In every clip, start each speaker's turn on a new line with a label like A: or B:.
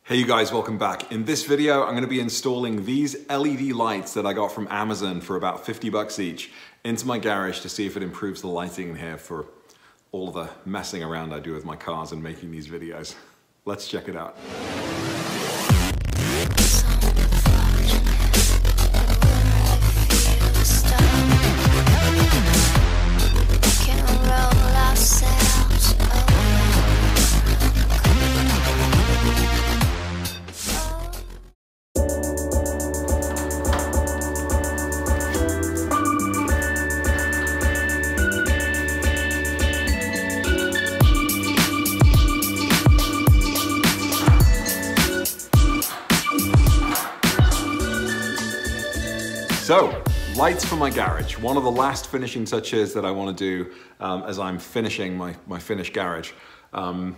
A: Hey you guys, welcome back. In this video, I'm gonna be installing these LED lights that I got from Amazon for about 50 bucks each into my garage to see if it improves the lighting in here for all the messing around I do with my cars and making these videos. Let's check it out. So, lights for my garage. One of the last finishing touches that I want to do as I'm finishing my finished garage. I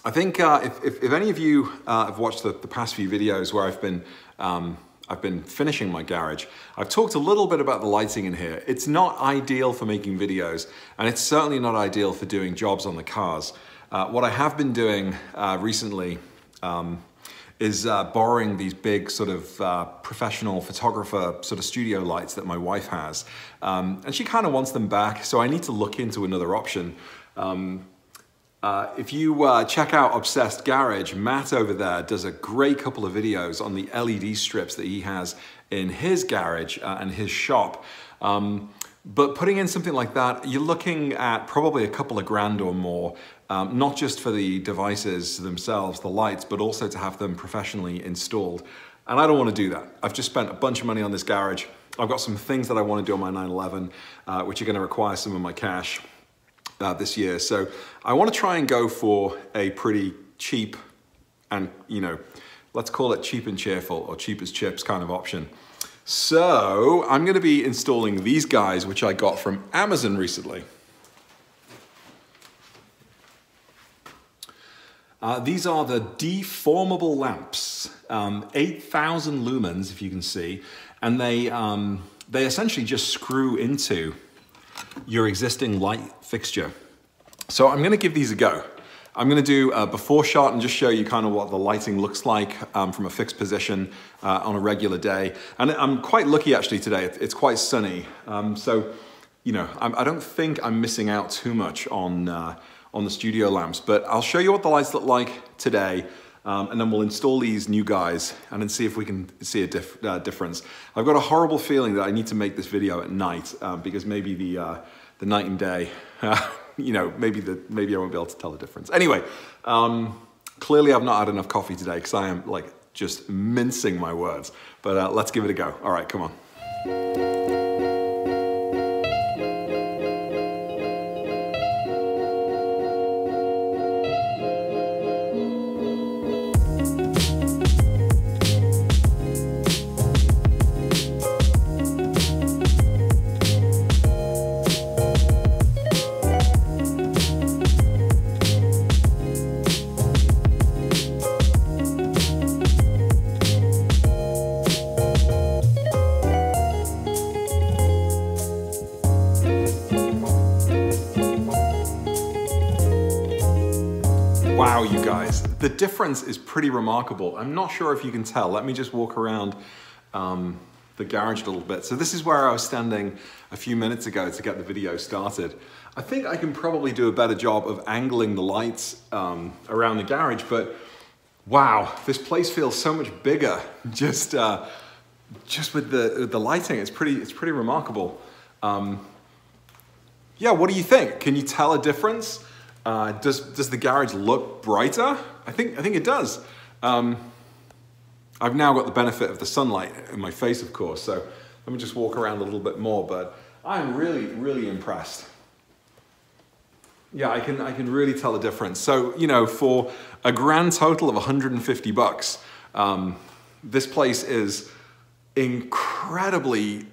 A: think if any of you have watched the past few videos where I've been finishing my garage, I've talked a little bit about the lighting in here. It's not ideal for making videos, and it's certainly not ideal for doing jobs on the cars. What I have been doing recently is borrowing these big sort of professional photographer sort of studio lights that my wife has. And she kind of wants them back, so I need to look into another option. If you check out Obsessed Garage, Matt over there does a great couple of videos on the LED strips that he has in his garage and his shop. But putting in something like that, you're looking at probably a couple of grand or more, not just for the devices themselves, the lights, but also to have them professionally installed. And I don't want to do that. I've just spent a bunch of money on this garage. I've got some things that I want to do on my 911, which are going to require some of my cash this year. So I want to try and go for a pretty cheap and, you know, let's call it cheap and cheerful or cheap as chips kind of option. So I'm going to be installing these guys, which I got from Amazon recently. These are the deformable lamps, 8,000 lumens, if you can see, and they essentially just screw into your existing light fixture. So I'm going to give these a go. I'm going to do a before shot and just show you kind of what the lighting looks like from a fixed position on a regular day. And I'm quite lucky actually today. It's quite sunny. So, you know, I don't think I'm missing out too much on the studio lamps, but I'll show you what the lights look like today. And then we'll install these new guys and then see if we can see a difference. I've got a horrible feeling that I need to make this video at night because maybe the night and day, you know, maybe I won't be able to tell the difference. Anyway, clearly I've not had enough coffee today because I am like just mincing my words, but let's give it a go. All right, come on. Wow, you guys, the difference is pretty remarkable. I'm not sure if you can tell. Let me just walk around the garage a little bit. So this is where I was standing a few minutes ago to get the video started. I think I can probably do a better job of angling the lights around the garage, but wow, this place feels so much bigger just with the lighting. It's pretty remarkable. Yeah, what do you think? Can you tell a difference? Does the garage look brighter? I think it does. I've now got the benefit of the sunlight in my face, of course, so let me just walk around a little bit more, but I'm really impressed. Yeah, I can really tell a difference. So, you know, for a grand total of 150 bucks, this place is incredibly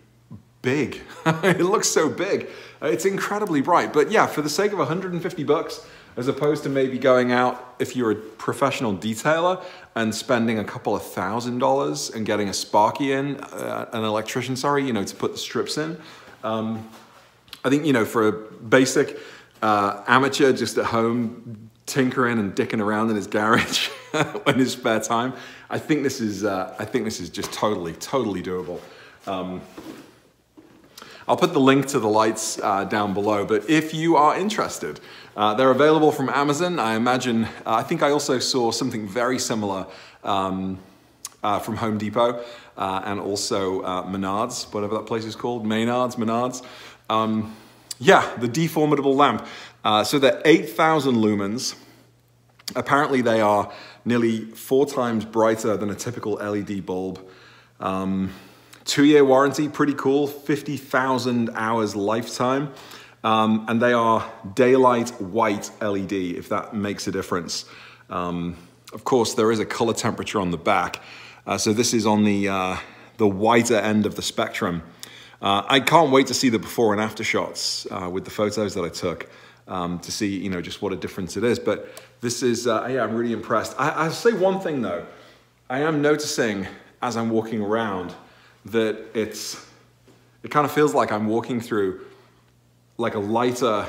A: big. It looks so big. It's incredibly bright. But yeah, for the sake of 150 bucks, as opposed to maybe going out, if you're a professional detailer, and spending a couple of $1,000 and getting a sparky in, an electrician, sorry, you know, to put the strips in. I think, you know, for a basic amateur just at home tinkering and dicking around in his garage in his spare time. I think this is just totally doable. I'll put the link to the lights down below, but if you are interested, they're available from Amazon. I imagine, I think I also saw something very similar from Home Depot and also Menards, whatever that place is called, Menards. Yeah, the deformable lamp. So they're 8,000 lumens. Apparently they are nearly 4 times brighter than a typical LED bulb. 2-year warranty, pretty cool, 50,000 hours lifetime. And they are daylight white LED, if that makes a difference. Of course, there is a color temperature on the back. So this is on the whiter end of the spectrum. I can't wait to see the before and after shots with the photos that I took to see, you know, just what a difference it is. But this is, yeah, I'm really impressed. I'll say one thing though. I am noticing as I'm walking around that it kind of feels like I'm walking through like a lighter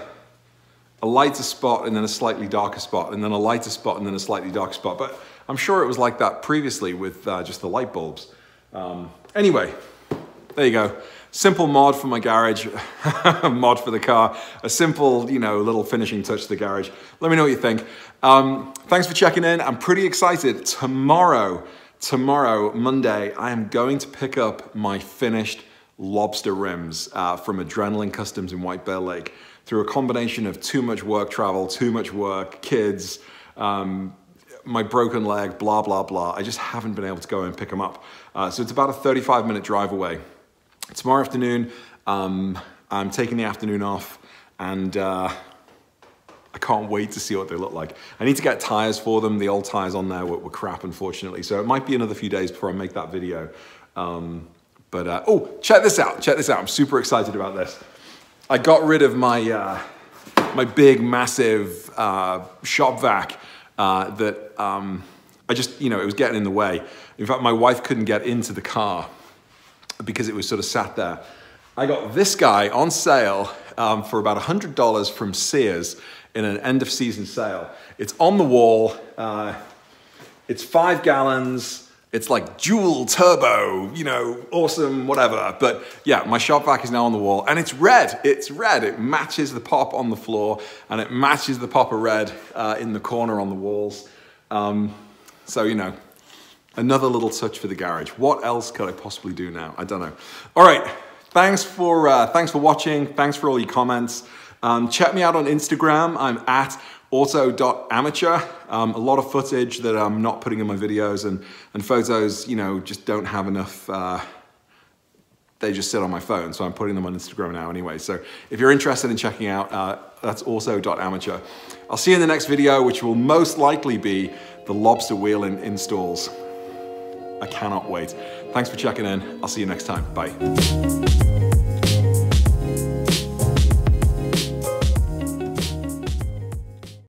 A: spot and then a slightly darker spot and then a lighter spot and then a slightly darker spot. But I'm sure it was like that previously with just the light bulbs. Anyway, there you go. Simple mod for my garage, mod for the car. A simple, you know, little finishing touch to the garage. Let me know what you think. Thanks for checking in. I'm pretty excited. Tomorrow, Monday, I am going to pick up my finished lobster rims from Adrenaline Customs in White Bear Lake through a combination of too much work travel, too much work, kids, my broken leg, blah, blah, blah. I just haven't been able to go and pick them up. So it's about a 35-minute drive away. Tomorrow afternoon, I'm taking the afternoon off and I can't wait to see what they look like. I need to get tires for them. The old tires on there were crap, unfortunately. So it might be another few days before I make that video. Oh, check this out. Check this out. I'm super excited about this. I got rid of my, my big, massive shop vac that I just, you know, it was getting in the way. In fact, my wife couldn't get into the car because it was sort of sat there. I got this guy on sale for about $100 from Sears in an end of season sale. It's on the wall. It's 5 gallons. It's like dual turbo, you know, awesome, whatever. But yeah, my shop vac is now on the wall and it's red. It's red. It matches the pop on the floor and it matches the pop of red in the corner on the walls. So, you know, another little touch for the garage. What else could I possibly do now? I don't know. All right, thanks for watching. Thanks for all your comments. Check me out on Instagram. I'm at auto.amateur. A lot of footage that I'm not putting in my videos and photos, you know, just don't have enough, they just sit on my phone. So I'm putting them on Instagram now anyway. So if you're interested in checking out, that's also.amateur. I'll see you in the next video, which will most likely be the lobster wheel installs. I cannot wait. Thanks for checking in. I'll see you next time. Bye.